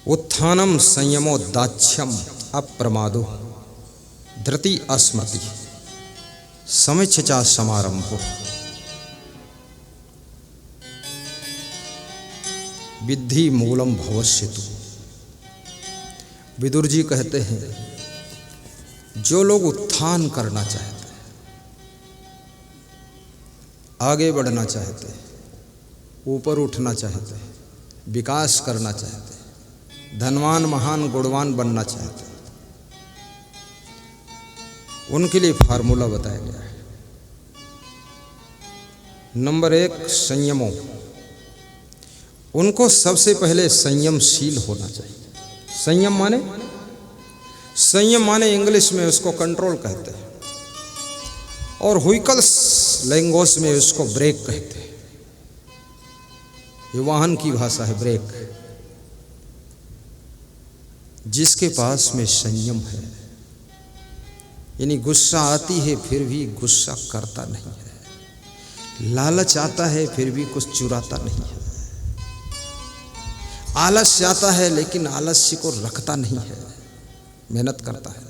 उत्थानम संयमो दाक्ष्यम अप्रमादो धृति अस्मृति समिच्छा समारंभो विद्धि मूलम भवस्यतु। विदुर जी कहते हैं, जो लोग उत्थान करना चाहते हैं, आगे बढ़ना चाहते हैं, ऊपर उठना चाहते हैं, विकास करना चाहते हैं, धनवान महान गुणवान बनना चाहते हैं, उनके लिए फार्मूला बताया गया है। नंबर 1 संयमो। उनको सबसे पहले संयमशील होना चाहिए। संयम माने इंग्लिश में उसको कंट्रोल कहते हैं और व्हीकल्स लैंग्वेज में उसको ब्रेक कहते हैं। ये वाहन की भाषा है, ब्रेक। जिसके पास में संयम है, यानी गुस्सा आती है फिर भी गुस्सा करता नहीं है, लालच आता है फिर भी कुछ चुराता नहीं है, आलस्य आता है लेकिन आलस्य को रखता नहीं है, मेहनत करता है।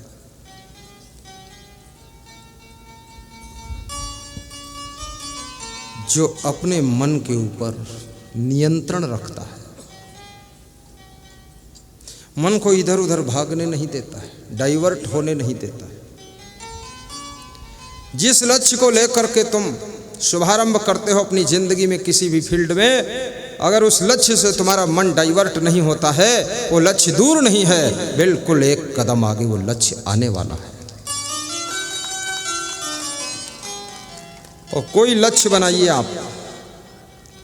जो अपने मन के ऊपर नियंत्रण रखता है, मन को इधर उधर भागने नहीं देता है, डाइवर्ट होने नहीं देता है। जिस लक्ष्य को लेकर के तुम शुभारंभ करते हो अपनी जिंदगी में किसी भी फील्ड में, अगर उस लक्ष्य से तुम्हारा मन डाइवर्ट नहीं होता है, वो लक्ष्य दूर नहीं है, बिल्कुल एक कदम आगे वो लक्ष्य आने वाला है। और कोई लक्ष्य बनाइए आप,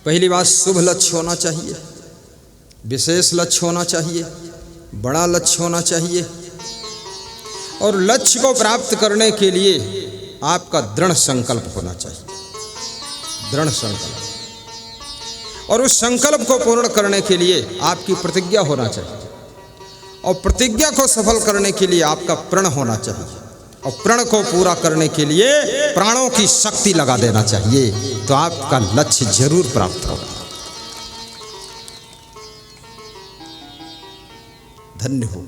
पहली बात शुभ लक्ष्य होना चाहिए, विशेष लक्ष्य होना चाहिए, बड़ा लक्ष्य होना चाहिए। और लक्ष्य को प्राप्त करने के लिए आपका दृढ़ संकल्प होना चाहिए, दृढ़ संकल्प। और उस संकल्प को पूर्ण करने के लिए आपकी प्रतिज्ञा होना चाहिए, और प्रतिज्ञा को सफल करने के लिए आपका प्रण होना चाहिए, और प्रण को पूरा करने के लिए प्राणों की शक्ति लगा देना चाहिए। तो आपका लक्ष्य जरूर प्राप्त होगा। धन्य हो।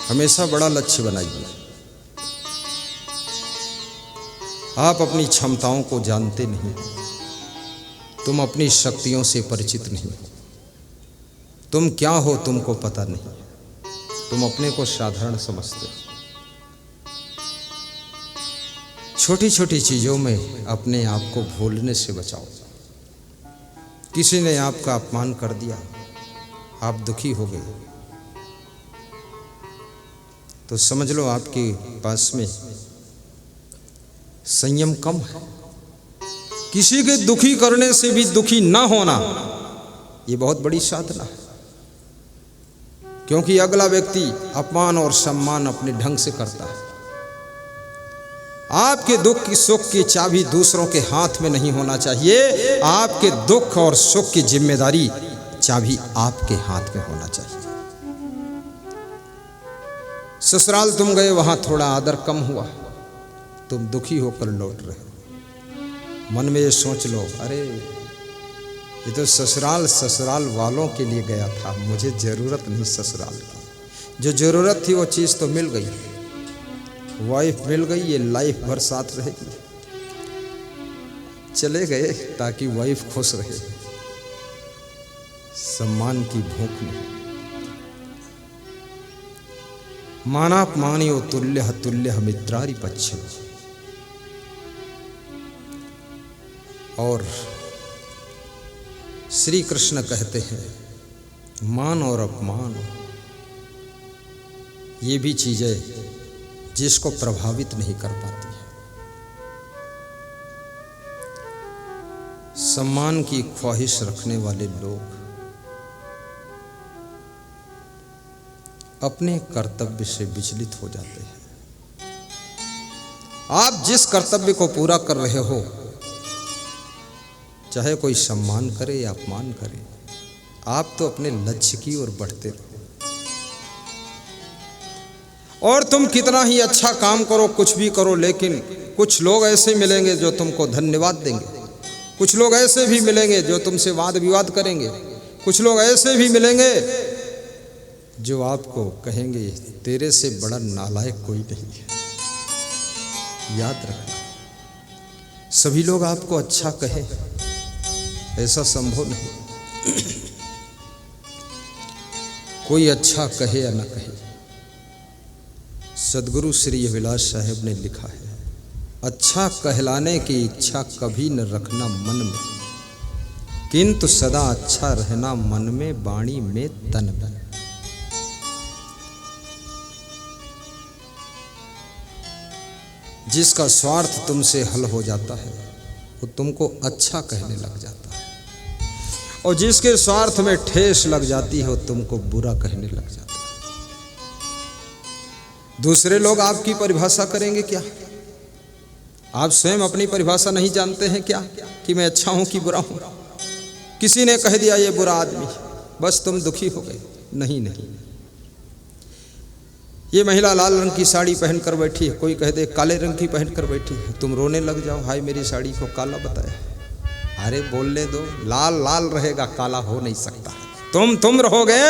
हमेशा बड़ा लक्ष्य बनाइए। आप अपनी क्षमताओं को जानते नहीं, तुम अपनी शक्तियों से परिचित नहीं हो, तुम क्या हो तुमको पता नहीं, तुम अपने को साधारण समझते हो। छोटी छोटी चीजों में अपने आप को भूलने से बचाओ। किसी ने आपका अपमान कर दिया, आप दुखी हो गए, तो समझ लो आपके पास में संयम कम है। किसी के दुखी करने से भी दुखी ना होना, ये बहुत बड़ी साधना है। क्योंकि अगला व्यक्ति अपमान और सम्मान अपने ढंग से करता है। आपके दुख की सुख की चाबी दूसरों के हाथ में नहीं होना चाहिए। आपके दुख और सुख की जिम्मेदारी चाबी आपके हाथ में होना चाहिए। ससुराल तुम गए, वहां थोड़ा आदर कम हुआ, तुम दुखी होकर लौट रहे हो। मन में ये सोच लो, अरे ये तो ससुराल वालों के लिए गया था, मुझे जरूरत नहीं ससुराल की। जो जरूरत थी वो चीज़ तो मिल गई, वाइफ मिल गई, ये लाइफ भर साथ रहेगी। चले गए ताकि वाइफ खुश रहे, सम्मान की भूख नहीं। मानापमानियो तुल्य तुल्य मित्रारि पक्ष। और श्री कृष्ण कहते हैं, मान और अपमान ये भी चीजें जिसको प्रभावित नहीं कर पाती है। सम्मान की ख्वाहिश रखने वाले लोग अपने कर्तव्य से विचलित हो जाते हैं। आप जिस कर्तव्य को पूरा कर रहे हो, चाहे कोई सम्मान करे या अपमान करे, आप तो अपने लक्ष्य की ओर बढ़ते रहो। और तुम कितना ही अच्छा काम करो, कुछ भी करो, लेकिन कुछ लोग ऐसे मिलेंगे जो तुमको धन्यवाद देंगे, कुछ लोग ऐसे भी मिलेंगे जो तुमसे वाद विवाद करेंगे, कुछ लोग ऐसे भी मिलेंगे जो आपको कहेंगे तेरे से बड़ा नालायक कोई नहीं है। याद रखना, सभी लोग आपको अच्छा कहे ऐसा संभव नहीं। कोई अच्छा कहे या न कहे, सदगुरु श्री अभिलाष साहेब ने लिखा है, अच्छा कहलाने की इच्छा कभी न रखना मन में, किंतु सदा अच्छा रहना मन में, वाणी में, तन में। जिसका स्वार्थ तुमसे हल हो जाता है वो तुमको अच्छा कहने लग जाता है, और जिसके स्वार्थ में ठेस लग जाती है वो तुमको बुरा कहने लग जाता है। दूसरे लोग आपकी परिभाषा करेंगे क्या? आप स्वयं अपनी परिभाषा नहीं जानते हैं क्या कि मैं अच्छा हूं कि बुरा हूं? किसी ने कह दिया ये बुरा आदमी, बस तुम दुखी हो गए। नहीं नहीं, ये महिला लाल रंग की साड़ी पहनकर बैठी है, कोई कह दे काले रंग की पहनकर बैठी है, तुम रोने लग जाओ, हाय मेरी साड़ी को काला बताया। अरे बोलने दो, लाल लाल रहेगा, काला हो नहीं सकता। तुम रहोगे,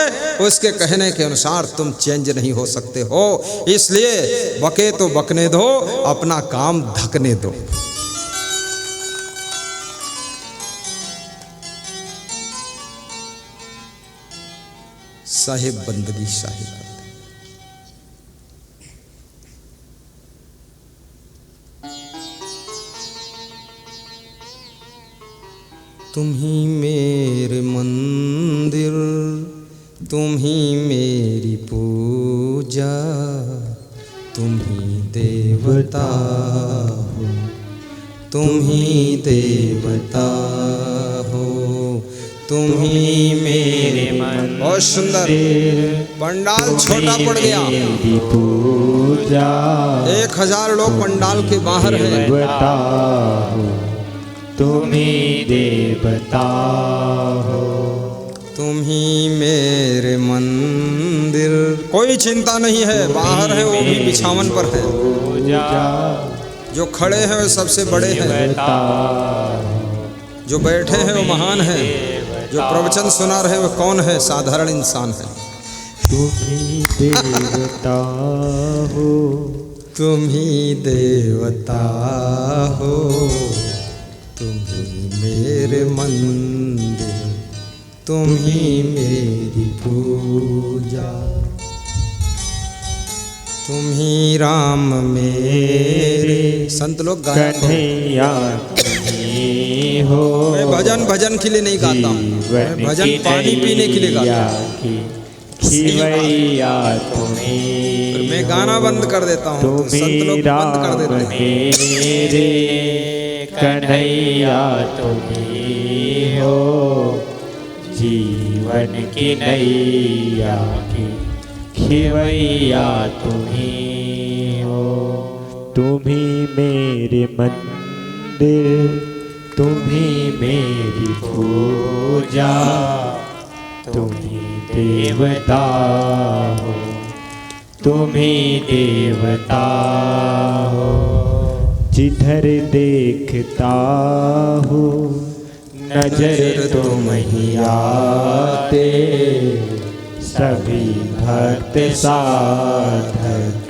उसके कहने के अनुसार तुम चेंज नहीं हो सकते हो। इसलिए बके तो बकने दो, अपना काम धकने दो। साहिब बंदगी साहिब, तुम ही मेरे मंदिर, तुम ही मेरी पूजा, तुम ही देवता हो, तुम ही देवता हो, तुम ही मेरे मन। बहुत सुंदर, पंडाल छोटा पड़ गया, पूजा 1000 लोग पंडाल के बाहर हैं। तुम ही देवता हो, तुम ही मेरे मंदिर। कोई चिंता नहीं है, बाहर है वो भी बिछावन पर है, जो खड़े हैं वो सबसे बड़े हैं, जो बैठे हैं वो महान है, जो प्रवचन सुना रहे वो कौन है? साधारण इंसान है। तुम ही देवता हो, तुम ही देवता हो, तुम ही मेरे मंदिर, तुम ही मेरी पूजा, तुम ही राम मेरे। संत लोग कन्हैया हो, मैं भजन के लिए नहीं गाता हूँ, मैं भजन पानी पीने के लिए गाता हूँ। खिवैया तुम्हें, मैं गाना बंद कर देता हूँ तो संत लोग बंद कर देते हैं। कन्हैया तुम्हीं हो, जीवन की नैया की खिवैया तुम्हीं हो। तुम ही मेरे मंदिर, तुम ही मेरी पूजा, तुम ही देवता हो, तुम ही देवता हो। जिधर देखता हो नजर तुम ही आते, सभी भक्त साधक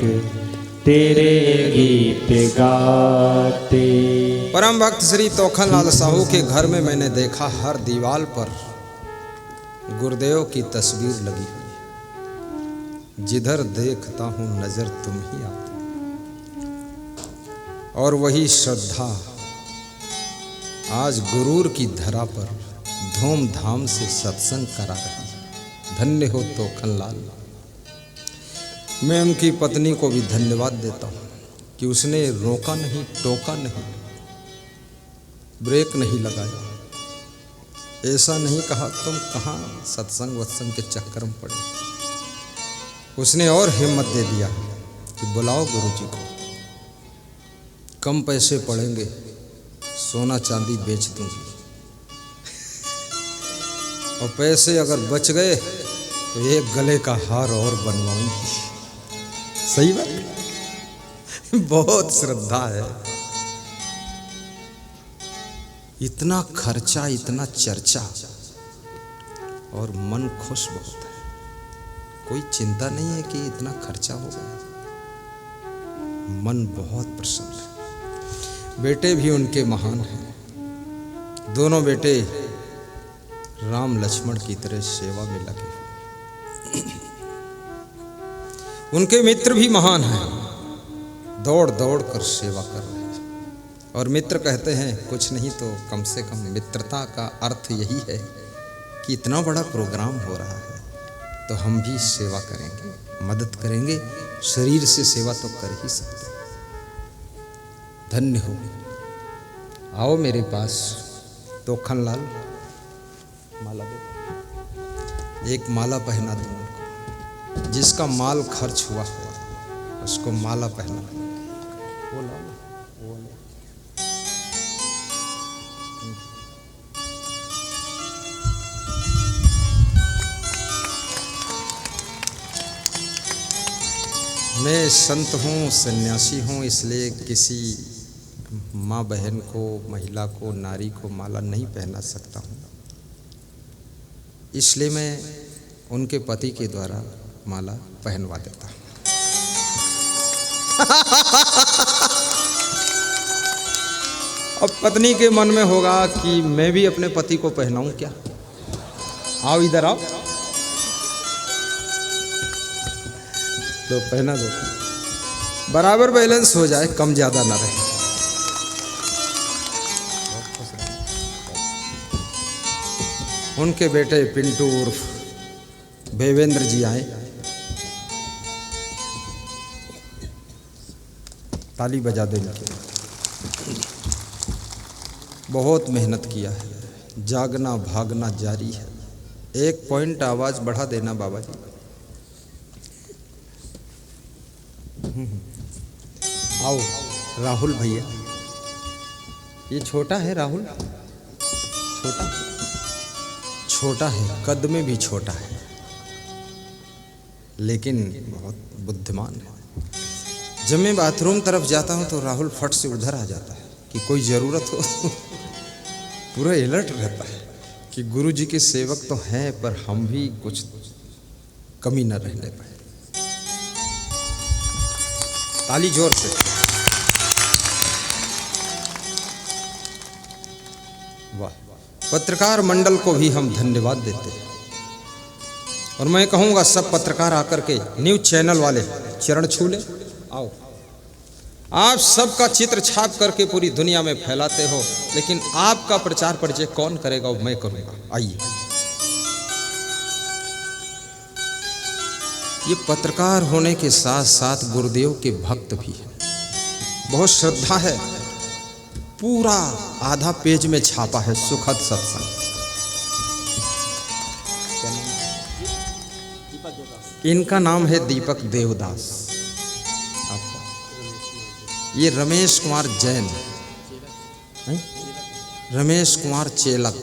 तेरे गीत गाते। परम भक्त श्री तोखनलाल साहू के घर में मैंने देखा हर दीवार पर गुरुदेव की तस्वीर लगी हुई, जिधर देखता हूँ नजर तुम ही आते। और वही श्रद्धा आज गुरूर की धरा पर धूमधाम से सत्संग करा रही है। धन्य हो तोखनलाल। मैं उनकी पत्नी को भी धन्यवाद देता हूँ कि उसने रोका नहीं, टोका नहीं, ब्रेक नहीं लगाया, ऐसा नहीं कहा तुम कहाँ सत्संग वत्संग के चक्कर में पड़े। उसने और हिम्मत दे दिया कि बुलाओ गुरुजी को, कम पैसे पड़ेंगे, सोना चांदी बेच दूंगी, और पैसे अगर बच गए तो एक गले का हार और बनवाऊंगी। सही बात, बहुत श्रद्धा है। इतना खर्चा, इतना चर्चा, और मन खुश बहुत है। कोई चिंता नहीं है कि इतना खर्चा होगा, मन बहुत प्रसन्न है। बेटे भी उनके महान हैं। दोनों बेटे राम लक्ष्मण की तरह सेवा में लगे हुए। उनके मित्र भी महान हैं, दौड़ दौड़ कर सेवा कर रहे हैं। और मित्र कहते हैं कुछ नहीं तो कम से कम मित्रता का अर्थ यही है कि इतना बड़ा प्रोग्राम हो रहा है तो हम भी सेवा करेंगे, मदद करेंगे। शरीर से सेवा तो कर ही सकते हैं। धन्य हो, आओ मेरे पास। तोखनलाल, माला दे। एक माला पहना दो उनको। जिसका माल खर्च हुआ है उसको माला पहना। वो ला, वो ले। मैं संत हूँ, सन्यासी हूँ, इसलिए किसी माँ बहन को, महिला को, नारी को माला नहीं पहना सकता हूँ। इसलिए मैं उनके पति के द्वारा माला पहनवा देता हूँ। अब पत्नी के मन में होगा कि मैं भी अपने पति को पहनाऊं क्या। आओ इधर आओ, तो पहना दो, बराबर बैलेंस हो जाए, कम ज्यादा ना रहे। उनके बेटे पिंटू उर्फ देवेंद्र जी आए। ताली बजा दे इनके। बहुत मेहनत किया है, जागना भागना जारी है। एक पॉइंट आवाज बढ़ा देना बाबा जी। आओ राहुल भैया। ये छोटा है राहुल, छोटा है, कद में भी छोटा है, लेकिन बहुत बुद्धिमान है। जब मैं बाथरूम तरफ जाता हूँ तो राहुल फट से उधर आ जाता है कि कोई ज़रूरत हो। पूरा अलर्ट रहता है कि गुरु जी के सेवक तो हैं पर हम भी कुछ कमी न रहने पाए। ताली जोर से। वाह। पत्रकार मंडल को भी हम धन्यवाद देते हैं। और मैं कहूँगा सब पत्रकार आकर के न्यूज़ चैनल वाले चरण छू ले। आओ, आप सबका चित्र छाप करके पूरी दुनिया में फैलाते हो, लेकिन आपका प्रचार परिचय कौन करेगा? वो मैं करूँगा। आइए। ये पत्रकार होने के साथ साथ गुरुदेव के भक्त भी हैं। बहुत श्रद्धा है। पूरा आधा पेज में छापा है सुखद सत्संग। इनका नाम है दीपक देवदास। ये रमेश कुमार जैन, रमेश कुमार चेलक,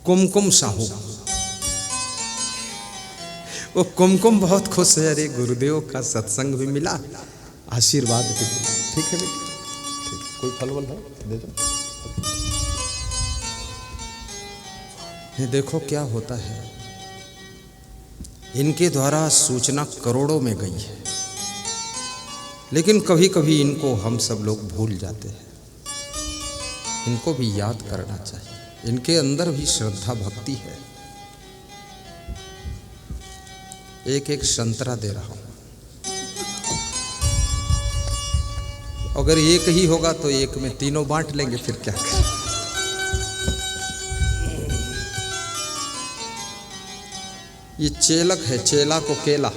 कुमकुम साहू। वो कुमकुम बहुत खुश है, अरे गुरुदेव का सत्संग भी मिला, आशीर्वाद भी मिला। ठीक है बेटा, ठीक। कोई फल वल है दे दो। ये देखो क्या होता है, इनके द्वारा सूचना करोड़ों में गई है, लेकिन कभी कभी इनको हम सब लोग भूल जाते हैं। इनको भी याद करना चाहिए। इनके अंदर भी श्रद्धा भक्ति है। एक एक संतरा दे रहा हूं। अगर एक ही होगा तो एक में तीनों बांट लेंगे, फिर क्या करें। ये चेलक है, चेला को केला।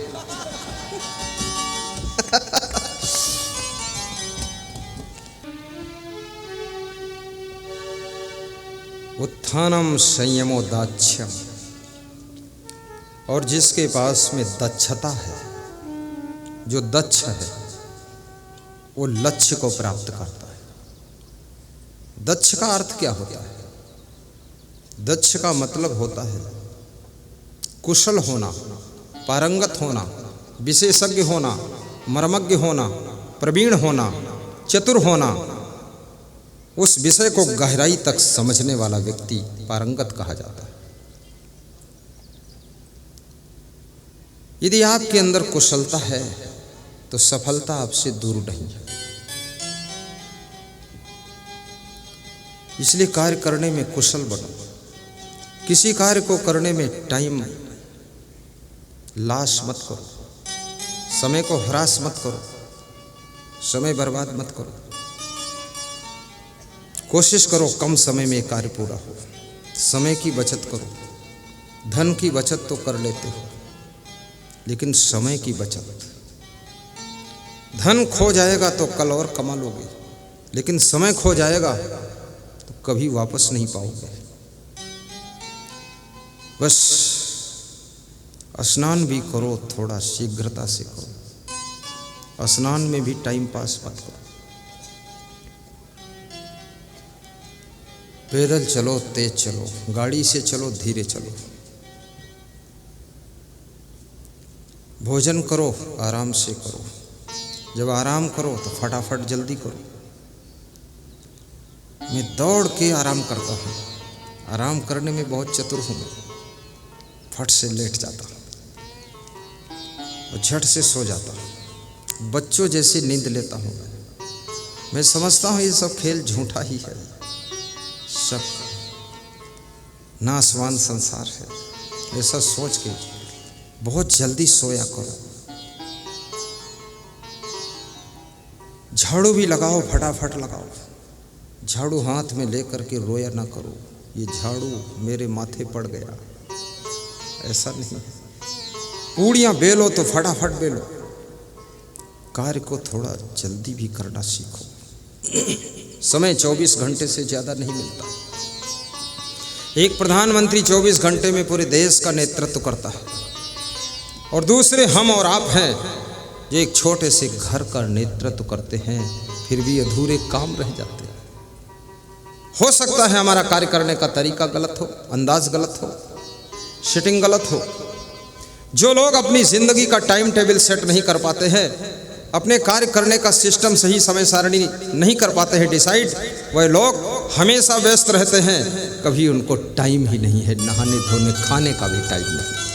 उत्थानम संयमो दाक्ष्यम। और जिसके पास में दक्षता है, जो दक्ष है, वो लक्ष्य को प्राप्त करता है। दक्ष का अर्थ क्या होता है? दक्ष का मतलब होता है कुशल होना, पारंगत होना, विशेषज्ञ होना, मर्मज्ञ होना, प्रवीण होना, चतुर होना। उस विषय को गहराई तक समझने वाला व्यक्ति पारंगत कहा जाता है। यदि आपके अंदर कुशलता है तो सफलता आपसे दूर नहीं है। इसलिए कार्य करने में कुशल बनो। किसी कार्य को करने में टाइम लाश मत करो, समय को हरास मत करो, समय बर्बाद मत करो। कोशिश करो कम समय में कार्य पूरा हो। समय की बचत करो। धन की बचत तो कर लेते हो, लेकिन समय की बचत। धन खो जाएगा तो कल और कमा लोगे, लेकिन समय खो जाएगा तो कभी वापस नहीं पाओगे। बस स्नान भी करो, थोड़ा शीघ्रता से करो। स्नान में भी टाइम पास मत करो। पैदल चलो, तेज चलो, गाड़ी से चलो, धीरे चलो। भोजन करो, आराम से करो। जब आराम करो तो फटाफट जल्दी करो। मैं दौड़ के आराम करता हूँ। आराम करने में बहुत चतुर हूँ। फट से लेट जाता हूँ और झट से सो जाता हूँ। बच्चों जैसी नींद लेता हूँ। मैं समझता हूँ ये सब खेल झूठा ही है, सब नासवान संसार है। ऐसा सोच के बहुत जल्दी सोया करो। झाड़ू भी लगाओ, फटाफट लगाओ। झाड़ू हाथ में लेकर के रोया ना करो, ये झाड़ू मेरे माथे पड़ गया, ऐसा नहीं। पूड़ियाँ बेलो तो फटाफट बेलो। कार्य को थोड़ा जल्दी भी करना सीखो। समय 24 घंटे से ज़्यादा नहीं मिलता। एक प्रधानमंत्री 24 घंटे में पूरे देश का नेतृत्व करता है, और दूसरे हम और आप हैं जो एक छोटे से घर का नेतृत्व करते हैं, फिर भी अधूरे काम रह जाते हैं। हो सकता है हमारा कार्य करने का तरीका गलत हो, अंदाज गलत हो, सेटिंग गलत हो। जो लोग अपनी जिंदगी का टाइम टेबल सेट नहीं कर पाते हैं, अपने कार्य करने का सिस्टम सही समय सारणी नहीं कर पाते हैं डिसाइड, वह लोग हमेशा व्यस्त रहते हैं। कभी उनको टाइम ही नहीं है, नहाने धोने खाने का भी टाइम नहीं।